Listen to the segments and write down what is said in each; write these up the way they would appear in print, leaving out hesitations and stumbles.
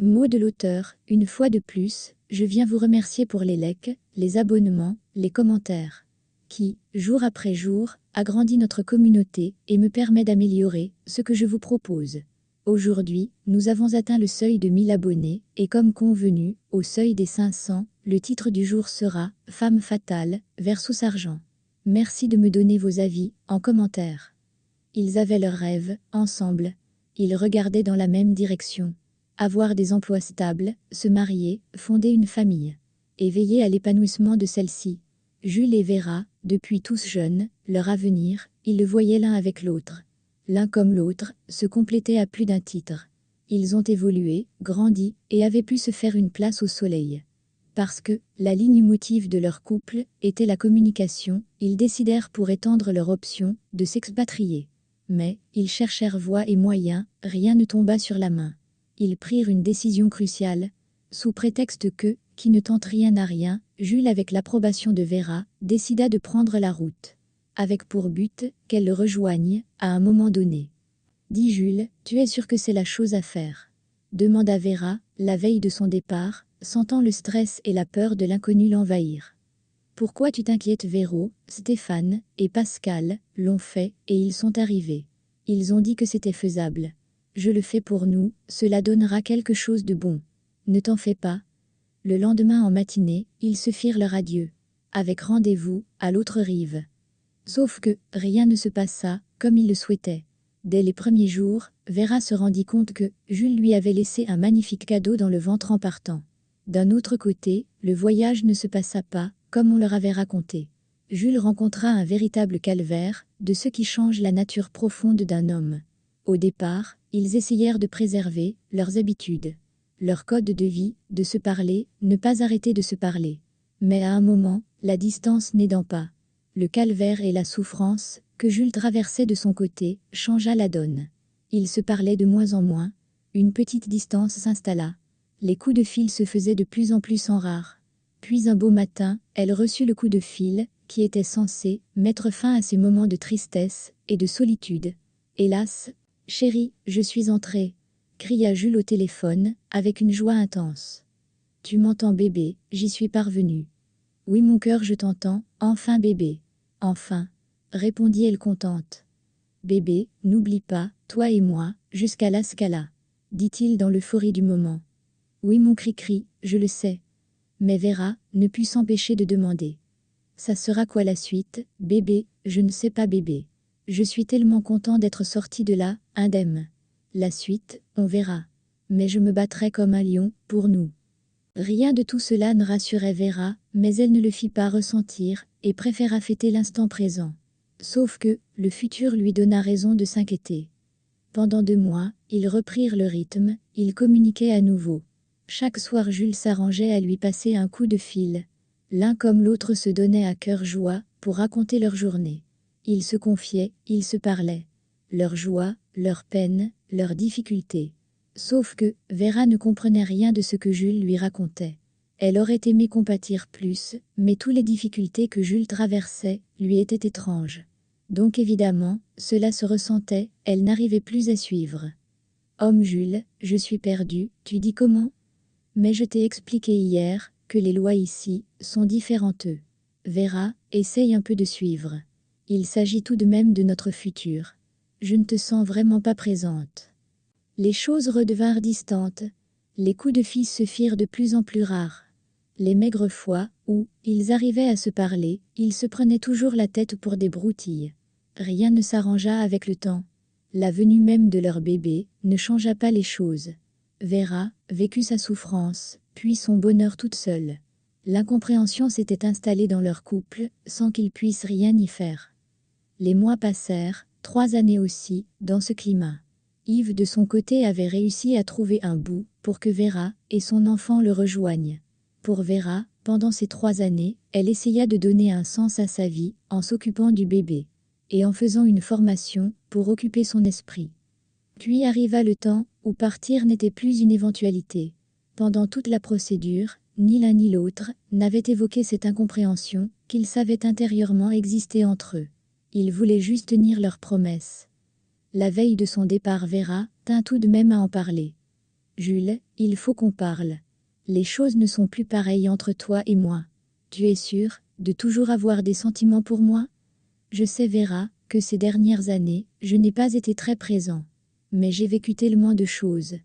Mot de l'auteur, une fois de plus, je viens vous remercier pour les likes, les abonnements, les commentaires, qui, jour après jour, agrandit notre communauté et me permet d'améliorer ce que je vous propose. Aujourd'hui, nous avons atteint le seuil de 1000 abonnés, et comme convenu, au seuil des 500, le titre du jour sera « Femme fatale, versus argent ». Merci de me donner vos avis, en commentaire. Ils avaient leurs rêves, ensemble. Ils regardaient dans la même direction. Avoir des emplois stables, se marier, fonder une famille. Et veiller à l'épanouissement de celle-ci. Jules et Vera, depuis tous jeunes, leur avenir, ils le voyaient l'un avec l'autre. L'un comme l'autre, se complétaient à plus d'un titre. Ils ont évolué, grandi, et avaient pu se faire une place au soleil. Parce que, la ligne motive de leur couple, était la communication, ils décidèrent pour étendre leur option, de s'expatrier. Mais, ils cherchèrent voies et moyens, rien ne tomba sur la main. Ils prirent une décision cruciale. Sous prétexte que, qui ne tente rien n'a rien, Jules avec l'approbation de Vera, décida de prendre la route. Avec pour but, qu'elle le rejoigne, à un moment donné. Dis Jules, tu es sûr que c'est la chose à faire? Demanda Vera, la veille de son départ, sentant le stress et la peur de l'inconnu l'envahir. Pourquoi tu t'inquiètes Véro, Stéphane et Pascal l'ont fait et ils sont arrivés. Ils ont dit que c'était faisable. Je le fais pour nous, cela donnera quelque chose de bon. Ne t'en fais pas. Le lendemain en matinée, ils se firent leur adieu. Avec rendez-vous, à l'autre rive. Sauf que, rien ne se passa, comme ils le souhaitaient. Dès les premiers jours, Vera se rendit compte que Jules lui avait laissé un magnifique cadeau dans le ventre en partant. D'un autre côté, le voyage ne se passa pas, comme on leur avait raconté. Jules rencontra un véritable calvaire, de ce qui change la nature profonde d'un homme. Au départ, ils essayèrent de préserver leurs habitudes, leur code de vie, de se parler, ne pas arrêter de se parler. Mais à un moment, la distance n'aidant pas, le calvaire et la souffrance, que Jules traversait de son côté, changea la donne. Ils se parlaient de moins en moins, une petite distance s'installa. Les coups de fil se faisaient de plus en plus rares. Puis un beau matin, elle reçut le coup de fil, qui était censé mettre fin à ces moments de tristesse et de solitude. Hélas, chérie, je suis entrée, cria Jules au téléphone, avec une joie intense. Tu m'entends bébé, j'y suis parvenue. Oui mon cœur je t'entends, enfin bébé. Enfin, répondit-elle contente. Bébé, n'oublie pas, toi et moi, jusqu'à la Scala, dit-il dans l'euphorie du moment. Oui mon cri-cri, je le sais. Mais Vera ne put s'empêcher de demander. Ça sera quoi la suite, bébé? Je ne sais pas bébé. Je suis tellement content d'être sorti de là, indemne. La suite, on verra. Mais je me battrai comme un lion, pour nous. Rien de tout cela ne rassurait Vera, mais elle ne le fit pas ressentir, et préféra fêter l'instant présent. Sauf que, le futur lui donna raison de s'inquiéter. Pendant 2 mois, ils reprirent le rythme, ils communiquaient à nouveau. Chaque soir Jules s'arrangeait à lui passer un coup de fil. L'un comme l'autre se donnaient à cœur joie, pour raconter leur journée. Ils se confiaient, ils se parlaient. Leur joie, leur peine, leurs difficultés. Sauf que, Vera ne comprenait rien de ce que Jules lui racontait. Elle aurait aimé compatir plus, mais toutes les difficultés que Jules traversait, lui étaient étranges. Donc évidemment, cela se ressentait, elle n'arrivait plus à suivre. Homme Jules, je suis perdue, tu dis comment? Mais je t'ai expliqué hier, que les lois ici, sont différentes. Vera, essaye un peu de suivre. Il s'agit tout de même de notre futur. Je ne te sens vraiment pas présente. Les choses redevinrent distantes. Les coups de fils se firent de plus en plus rares. Les maigres fois, où, ils arrivaient à se parler, ils se prenaient toujours la tête pour des broutilles. Rien ne s'arrangea avec le temps. La venue même de leur bébé ne changea pas les choses. Vera vécut sa souffrance, puis son bonheur toute seule. L'incompréhension s'était installée dans leur couple, sans qu'ils puissent rien y faire. Les mois passèrent, 3 années aussi, dans ce climat. Yves de son côté avait réussi à trouver un bout, pour que Vera et son enfant le rejoignent. Pour Vera, pendant ces 3 années, elle essaya de donner un sens à sa vie, en s'occupant du bébé. Et en faisant une formation, pour occuper son esprit. Puis arriva le temps, où partir n'était plus une éventualité. Pendant toute la procédure, ni l'un ni l'autre n'avait évoqué cette incompréhension, qu'ils savaient intérieurement exister entre eux. Ils voulaient juste tenir leurs promesses. La veille de son départ Vera tint tout de même à en parler. Jules, il faut qu'on parle. Les choses ne sont plus pareilles entre toi et moi. Tu es sûre de toujours avoir des sentiments pour moi? Je sais, Vera, que ces dernières années, je n'ai pas été très présent. Mais j'ai vécu tellement de choses.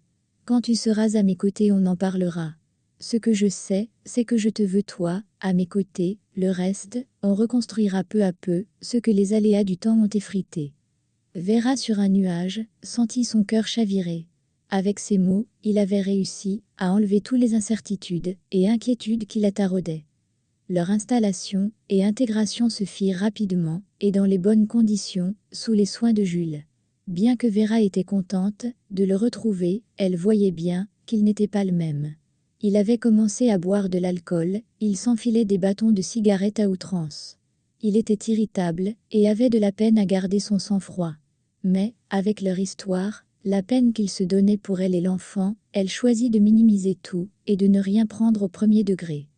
Quand tu seras à mes côtés, on en parlera. Ce que je sais, c'est que je te veux toi, à mes côtés, le reste, on reconstruira peu à peu ce que les aléas du temps ont effrité. Vera sur un nuage, sentit son cœur chavirer. Avec ces mots, il avait réussi à enlever toutes les incertitudes et inquiétudes qui la taraudaient. Leur installation et intégration se firent rapidement et dans les bonnes conditions, sous les soins de Jules. Bien que Vera était contente de le retrouver, elle voyait bien qu'il n'était pas le même. Il avait commencé à boire de l'alcool, il s'enfilait des bâtons de cigarette à outrance. Il était irritable et avait de la peine à garder son sang-froid. Mais, avec leur histoire, la peine qu'il se donnait pour elle et l'enfant, elle choisit de minimiser tout et de ne rien prendre au premier degré.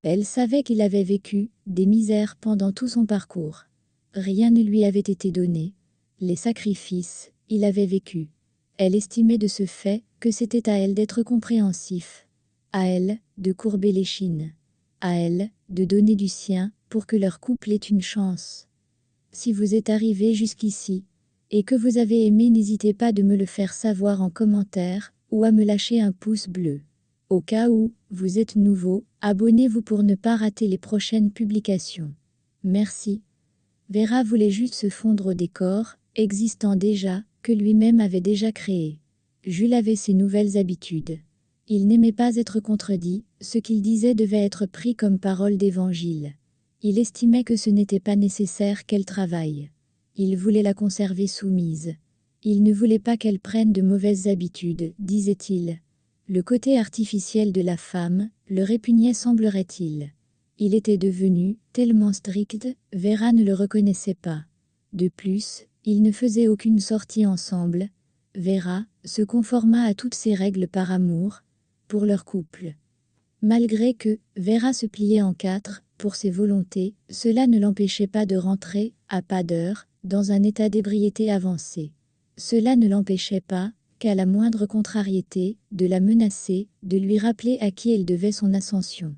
Elle savait qu'il avait vécu des misères pendant tout son parcours. Rien ne lui avait été donné. Les sacrifices, il avait vécu. Elle estimait de ce fait que c'était à elle d'être compréhensif. À elle de courber l'échine. À elle de donner du sien pour que leur couple ait une chance. Si vous êtes arrivé jusqu'ici, et que vous avez aimé, n'hésitez pas de me le faire savoir en commentaire, ou à me lâcher un pouce bleu. Au cas où vous êtes nouveau, abonnez-vous pour ne pas rater les prochaines publications. Merci. Vera voulait juste se fondre au décor, existant déjà, que lui-même avait déjà créé. Jules avait ses nouvelles habitudes. Il n'aimait pas être contredit, ce qu'il disait devait être pris comme parole d'évangile. Il estimait que ce n'était pas nécessaire qu'elle travaille. Il voulait la conserver soumise. Il ne voulait pas qu'elle prenne de mauvaises habitudes, disait-il. Le côté artificiel de la femme le répugnait, semblerait-il. Il était devenu tellement strict, Vera ne le reconnaissait pas. De plus, ils ne faisaient aucune sortie ensemble. Vera se conforma à toutes ces règles par amour pour leur couple. Malgré que Vera se pliait en quatre pour ses volontés, cela ne l'empêchait pas de rentrer, à pas d'heure, dans un état d'ébriété avancé. Cela ne l'empêchait pas, qu'à la moindre contrariété, de la menacer, de lui rappeler à qui elle devait son ascension.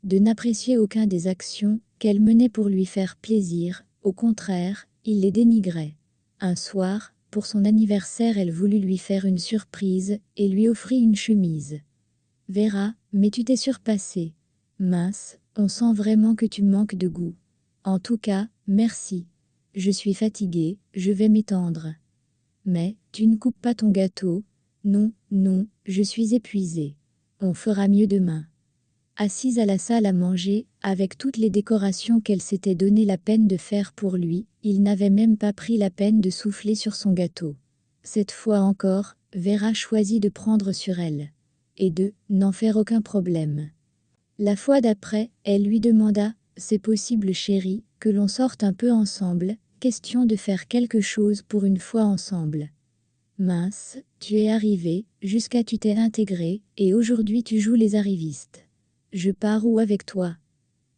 De n'apprécier aucun des actions qu'elle menait pour lui faire plaisir, au contraire, il les dénigrait. Un soir, pour son anniversaire, elle voulut lui faire une surprise et lui offrit une chemise. « Vera, mais tu t'es surpassée. Mince, on sent vraiment que tu manques de goût. En tout cas, merci. Je suis fatiguée, je vais m'étendre. Mais, tu ne coupes pas ton gâteau. Non, non, je suis épuisée. On fera mieux demain. » Assise à la salle à manger, avec toutes les décorations qu'elle s'était donné la peine de faire pour lui, il n'avait même pas pris la peine de souffler sur son gâteau. Cette fois encore, Vera choisit de prendre sur elle. Et de n'en faire aucun problème. La fois d'après, elle lui demanda « C'est possible, chérie, que l'on sorte un peu ensemble, question de faire quelque chose pour une fois ensemble. » Mince, tu es arrivé, jusqu'à tu t'es intégré, et aujourd'hui tu joues les arrivistes. Je pars où avec toi?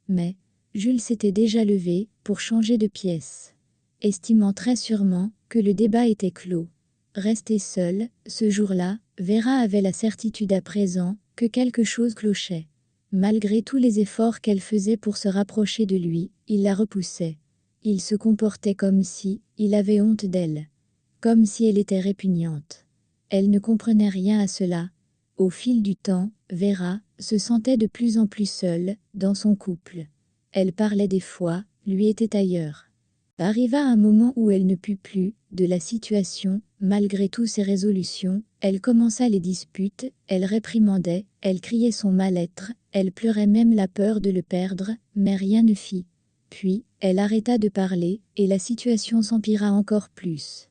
Mais, Jules s'était déjà levé, pour changer de pièce. Estimant très sûrement que le débat était clos. Restée seule, ce jour-là, Vera avait la certitude à présent que quelque chose clochait. Malgré tous les efforts qu'elle faisait pour se rapprocher de lui, il la repoussait. Il se comportait comme si il avait honte d'elle. Comme si elle était répugnante. Elle ne comprenait rien à cela. Au fil du temps, Vera se sentait de plus en plus seule dans son couple. Elle parlait des fois, lui était ailleurs. Arriva un moment où elle ne put plus de la situation, malgré toutes ses résolutions, elle commença les disputes, elle réprimandait, elle criait son mal-être, elle pleurait même la peur de le perdre, mais rien ne fit. Puis, elle arrêta de parler, et la situation s'empira encore plus.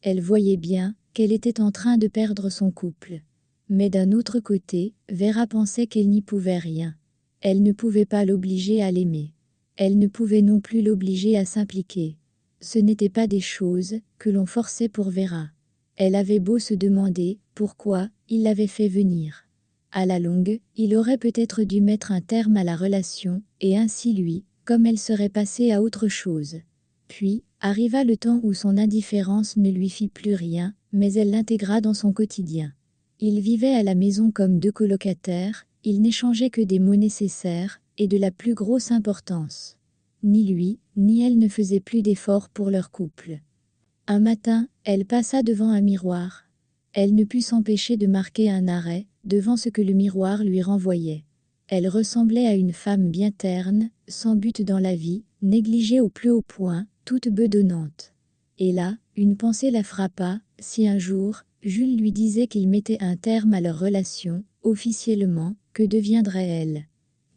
Elle voyait bien qu'elle était en train de perdre son couple. Mais d'un autre côté, Vera pensait qu'elle n'y pouvait rien. Elle ne pouvait pas l'obliger à l'aimer. Elle ne pouvait non plus l'obliger à s'impliquer. Ce n'étaient pas des choses que l'on forçait pour Vera. Elle avait beau se demander pourquoi il l'avait fait venir. À la longue, il aurait peut-être dû mettre un terme à la relation, et ainsi lui, comme elle serait passée à autre chose. Puis, arriva le temps où son indifférence ne lui fit plus rien, mais elle l'intégra dans son quotidien. Ils vivaient à la maison comme deux colocataires, ils n'échangeaient que des mots nécessaires, et de la plus grosse importance. Ni lui, ni elle ne faisaient plus d'efforts pour leur couple. Un matin, elle passa devant un miroir. Elle ne put s'empêcher de marquer un arrêt, devant ce que le miroir lui renvoyait. Elle ressemblait à une femme bien terne, sans but dans la vie, négligée au plus haut point, toute bedonnante. Et là, une pensée la frappa, si un jour, Jules lui disait qu'il mettait un terme à leur relation, officiellement, que deviendrait-elle?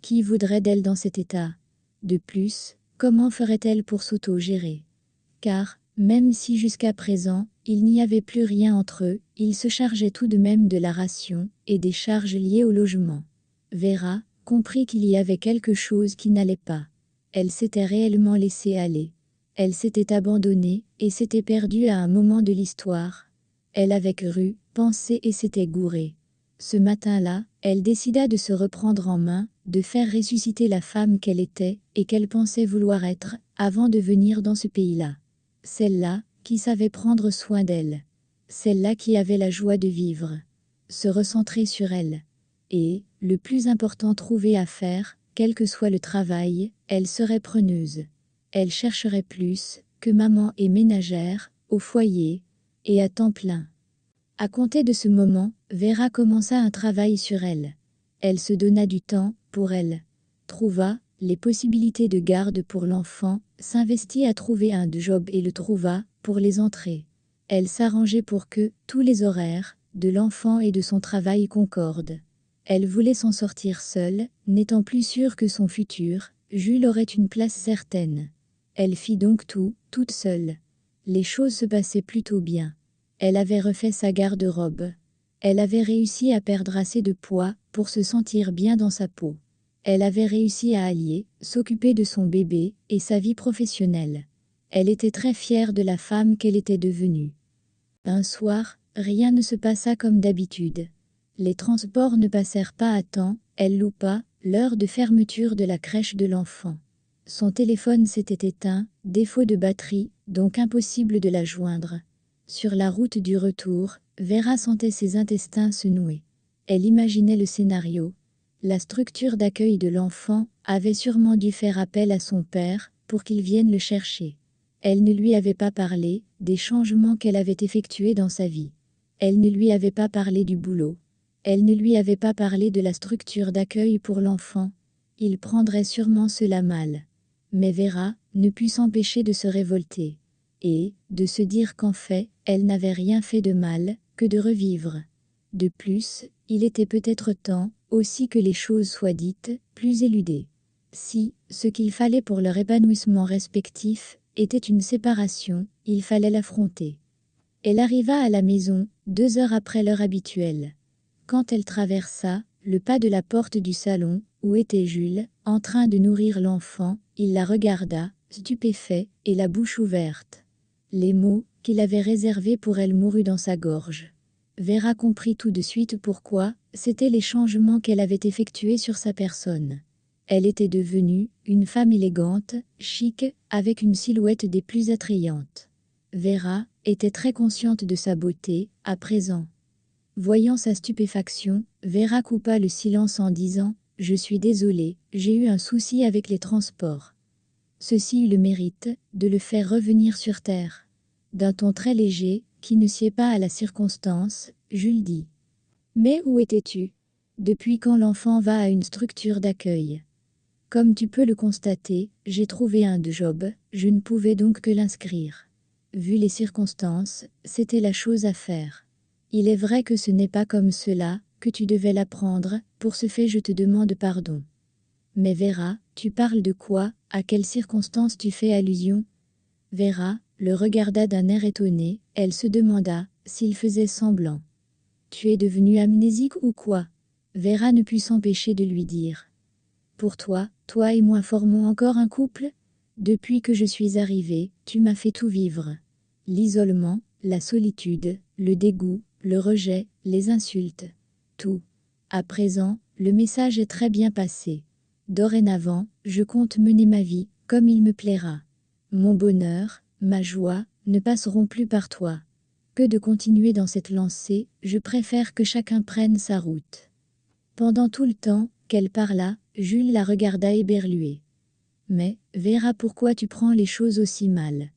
Qui voudrait d'elle dans cet état? De plus, comment ferait-elle pour s'auto-gérer? Car, même si jusqu'à présent, il n'y avait plus rien entre eux, ils se chargeaient tout de même de la ration, et des charges liées au logement. Vera comprit qu'il y avait quelque chose qui n'allait pas. Elle s'était réellement laissée aller. Elle s'était abandonnée, et s'était perdue à un moment de l'histoire. Elle avait cru, pensé et s'était gourée. Ce matin-là, elle décida de se reprendre en main, de faire ressusciter la femme qu'elle était, et qu'elle pensait vouloir être, avant de venir dans ce pays-là. Celle-là, qui savait prendre soin d'elle. Celle-là qui avait la joie de vivre. Se recentrer sur elle. Et, le plus important trouvé à faire, quel que soit le travail, elle serait preneuse. Elle chercherait plus, que maman et ménagère, au foyer, et à temps plein. À compter de ce moment, Vera commença un travail sur elle. Elle se donna du temps, pour elle. Trouva les possibilités de garde pour l'enfant, s'investit à trouver un job et le trouva, pour les entrées. Elle s'arrangeait pour que, tous les horaires, de l'enfant et de son travail concordent. Elle voulait s'en sortir seule, n'étant plus sûre que son futur, Jules aurait une place certaine. Elle fit donc tout, toute seule. Les choses se passaient plutôt bien. Elle avait refait sa garde-robe. Elle avait réussi à perdre assez de poids pour se sentir bien dans sa peau. Elle avait réussi à allier, s'occuper de son bébé et sa vie professionnelle. Elle était très fière de la femme qu'elle était devenue. Un soir, rien ne se passa comme d'habitude. Les transports ne passèrent pas à temps, elle loupa l'heure de fermeture de la crèche de l'enfant. Son téléphone s'était éteint, défaut de batterie, donc impossible de la joindre. Sur la route du retour, Vera sentait ses intestins se nouer. Elle imaginait le scénario. La structure d'accueil de l'enfant avait sûrement dû faire appel à son père pour qu'il vienne le chercher. Elle ne lui avait pas parlé des changements qu'elle avait effectués dans sa vie. Elle ne lui avait pas parlé du boulot. Elle ne lui avait pas parlé de la structure d'accueil pour l'enfant. Il prendrait sûrement cela mal. Mais Vera ne put s'empêcher de se révolter. Et, de se dire qu'en fait, elle n'avait rien fait de mal, que de revivre. De plus, il était peut-être temps, aussi que les choses soient dites, plus éludées. Si, ce qu'il fallait pour leur épanouissement respectif, était une séparation, il fallait l'affronter. Elle arriva à la maison, 2 heures après l'heure habituelle. Quand elle traversa le pas de la porte du salon, où était Jules, en train de nourrir l'enfant, il la regarda, stupéfait, et la bouche ouverte. Les mots qu'il avait réservés pour elle moururent dans sa gorge. Vera comprit tout de suite pourquoi, c'étaient les changements qu'elle avait effectués sur sa personne. Elle était devenue une femme élégante, chic, avec une silhouette des plus attrayantes. Vera était très consciente de sa beauté, à présent. Voyant sa stupéfaction, Vera coupa le silence en disant « Je suis désolée, j'ai eu un souci avec les transports. » Ceci eut le mérite de le faire revenir sur terre. D'un ton très léger, qui ne sied pas à la circonstance, Jules dit « Mais où étais-tu? Depuis quand l'enfant va à une structure d'accueil? Comme tu peux le constater, j'ai trouvé un job, je ne pouvais donc que l'inscrire. Vu les circonstances, c'était la chose à faire. Il est vrai que ce n'est pas comme cela que tu devais l'apprendre, pour ce fait je te demande pardon. Mais Vera, tu parles de quoi, à quelles circonstances tu fais allusion? » Vera le regarda d'un air étonné, elle se demanda s'il faisait semblant. « Tu es devenu amnésique ou quoi? » Vera ne put s'empêcher de lui dire. « Pour toi, toi et moi formons encore un couple? Depuis que je suis arrivée, tu m'as fait tout vivre. L'isolement, la solitude, le dégoût, le rejet, les insultes. Tout. À présent, le message est très bien passé. Dorénavant, je compte mener ma vie, comme il me plaira. Mon bonheur, ma joie, ne passeront plus par toi. Que de continuer dans cette lancée, je préfère que chacun prenne sa route. Pendant tout le temps qu'elle parla, Jules la regarda éberlué. Mais, Vera, pourquoi tu prends les choses aussi mal?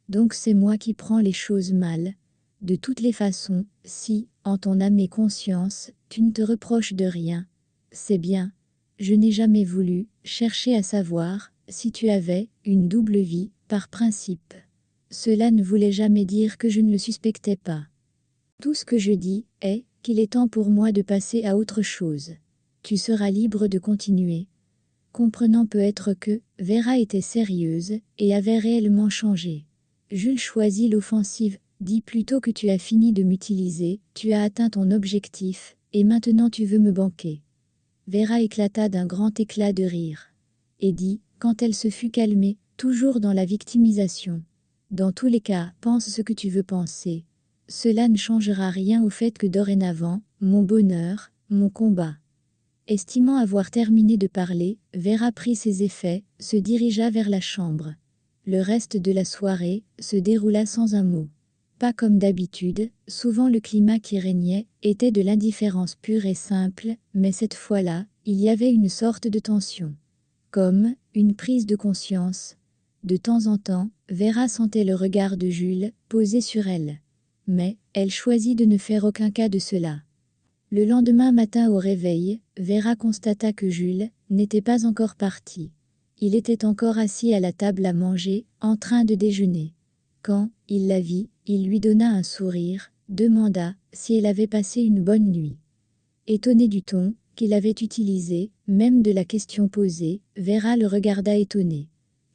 Donc c'est moi qui prends les choses mal. De toutes les façons, si, en ton âme et conscience, tu ne te reproches de rien, c'est bien. Je n'ai jamais voulu chercher à savoir si tu avais une double vie, par principe. Cela ne voulait jamais dire que je ne le suspectais pas. Tout ce que je dis est qu'il est temps pour moi de passer à autre chose. Tu seras libre de continuer. Comprenant peut-être que Vera était sérieuse et avait réellement changé. Jules choisit l'offensive. Dis plutôt que tu as fini de m'utiliser, tu as atteint ton objectif, et maintenant tu veux me banquer. Vera éclata d'un grand éclat de rire. Et dit, quand elle se fut calmée, toujours dans la victimisation. Dans tous les cas, pense ce que tu veux penser. Cela ne changera rien au fait que dorénavant, mon bonheur, mon combat. Estimant avoir terminé de parler, Vera prit ses effets, se dirigea vers la chambre. Le reste de la soirée se déroula sans un mot. Pas comme d'habitude, souvent le climat qui régnait était de l'indifférence pure et simple, mais cette fois-là, il y avait une sorte de tension. Comme une prise de conscience. De temps en temps, Vera sentait le regard de Jules posé sur elle. Mais elle choisit de ne faire aucun cas de cela. Le lendemain matin au réveil, Vera constata que Jules n'était pas encore parti. Il était encore assis à la table à manger, en train de déjeuner. Quand il la vit, il lui donna un sourire, demanda si elle avait passé une bonne nuit. Étonnée du ton qu'il avait utilisé, même de la question posée, Vera le regarda étonnée.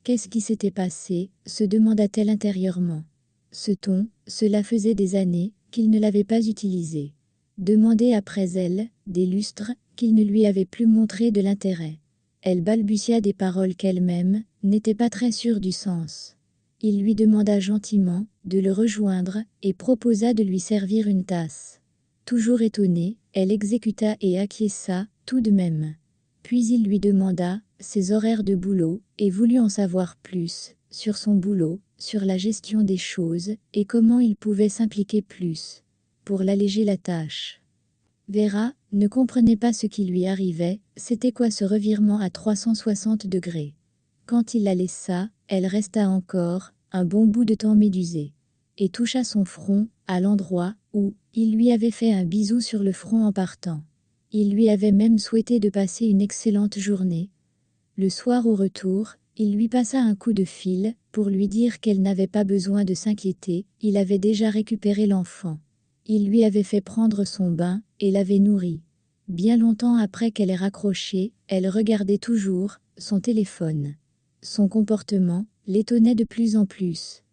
Qu'est-ce qui s'était passé, se demanda-t-elle intérieurement. Ce ton, cela faisait des années qu'il ne l'avait pas utilisé. Demander après elle, des lustres, qu'il ne lui avait plus montré de l'intérêt. Elle balbutia des paroles qu'elle-même n'était pas très sûre du sens. Il lui demanda gentiment de le rejoindre et proposa de lui servir une tasse. Toujours étonnée, elle exécuta et acquiesça, tout de même. Puis il lui demanda ses horaires de boulot et voulut en savoir plus sur son boulot, sur la gestion des choses et comment il pouvait s'impliquer plus pour l'alléger la tâche. Vera ne comprenait pas ce qui lui arrivait, c'était quoi ce revirement à 360 degrés. Quand il la laissa, elle resta encore un bon bout de temps médusée, et toucha son front, à l'endroit où il lui avait fait un bisou sur le front en partant. Il lui avait même souhaité de passer une excellente journée. Le soir au retour, il lui passa un coup de fil, pour lui dire qu'elle n'avait pas besoin de s'inquiéter, il avait déjà récupéré l'enfant. Il lui avait fait prendre son bain, et l'avait nourri. Bien longtemps après qu'elle ait raccroché, elle regardait toujours son téléphone. Son comportement l'étonnait de plus en plus.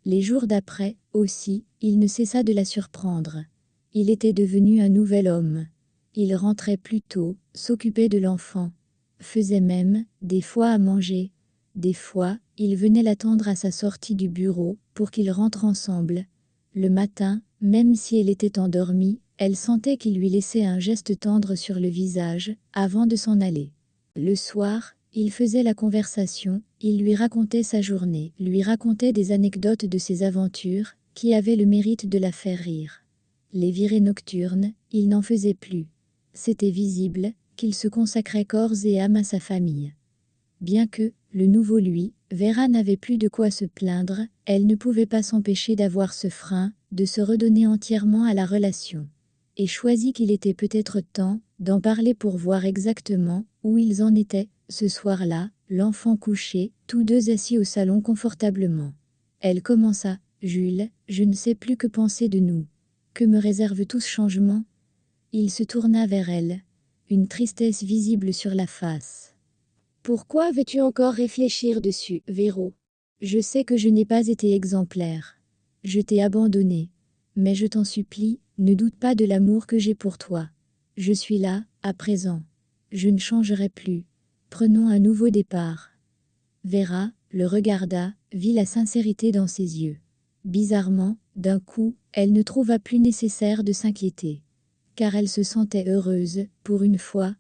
Les jours d'après, aussi, il ne cessa de la surprendre. Il était devenu un nouvel homme. Il rentrait plus tôt, s'occupait de l'enfant, faisait même, des fois à manger. Des fois, il venait l'attendre à sa sortie du bureau, pour qu'ils rentrent ensemble. Le matin, même si elle était endormie, elle sentait qu'il lui laissait un geste tendre sur le visage, avant de s'en aller. Le soir, il faisait la conversation, il lui racontait sa journée, lui racontait des anecdotes de ses aventures, qui avaient le mérite de la faire rire. Les virées nocturnes, il n'en faisait plus. C'était visible qu'il se consacrait corps et âme à sa famille. Bien que, le nouveau lui, Vera n'avait plus de quoi se plaindre, elle ne pouvait pas s'empêcher d'avoir ce frein, de se redonner entièrement à la relation. Et choisit qu'il était peut-être temps d'en parler pour voir exactement où ils en étaient, ce soir-là, l'enfant couché, tous deux assis au salon confortablement. Elle commença, Jules, je ne sais plus que penser de nous. Que me réserve tout ce changement? Il se tourna vers elle, une tristesse visible sur la face. Pourquoi veux-tu encore réfléchir dessus, Véro? Je sais que je n'ai pas été exemplaire. Je t'ai abandonné. Mais je t'en supplie, ne doute pas de l'amour que j'ai pour toi. Je suis là, à présent. Je ne changerai plus. Prenons un nouveau départ. Vera le regarda, vit la sincérité dans ses yeux. Bizarrement, d'un coup, elle ne trouva plus nécessaire de s'inquiéter. Car elle se sentait heureuse, pour une fois,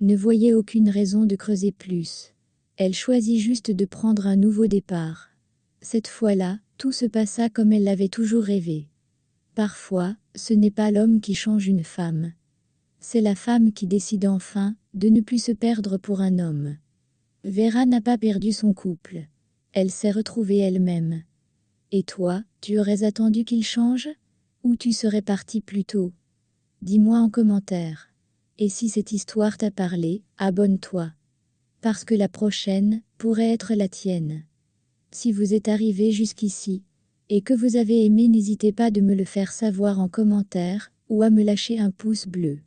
ne voyait aucune raison de creuser plus. Elle choisit juste de prendre un nouveau départ. Cette fois-là, tout se passa comme elle l'avait toujours rêvé. Parfois, ce n'est pas l'homme qui change une femme. C'est la femme qui décide enfin de ne plus se perdre pour un homme. Vera n'a pas perdu son couple. Elle s'est retrouvée elle-même. Et toi, tu aurais attendu qu'il change? Ou tu serais parti plus tôt? Dis-moi en commentaire. Et si cette histoire t'a parlé, abonne-toi. Parce que la prochaine pourrait être la tienne. Si vous êtes arrivé jusqu'ici, et que vous avez aimé, n'hésitez pas de me le faire savoir en commentaire, ou à me lâcher un pouce bleu.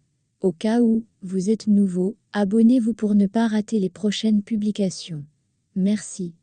Au cas où vous êtes nouveau, abonnez-vous pour ne pas rater les prochaines publications. Merci.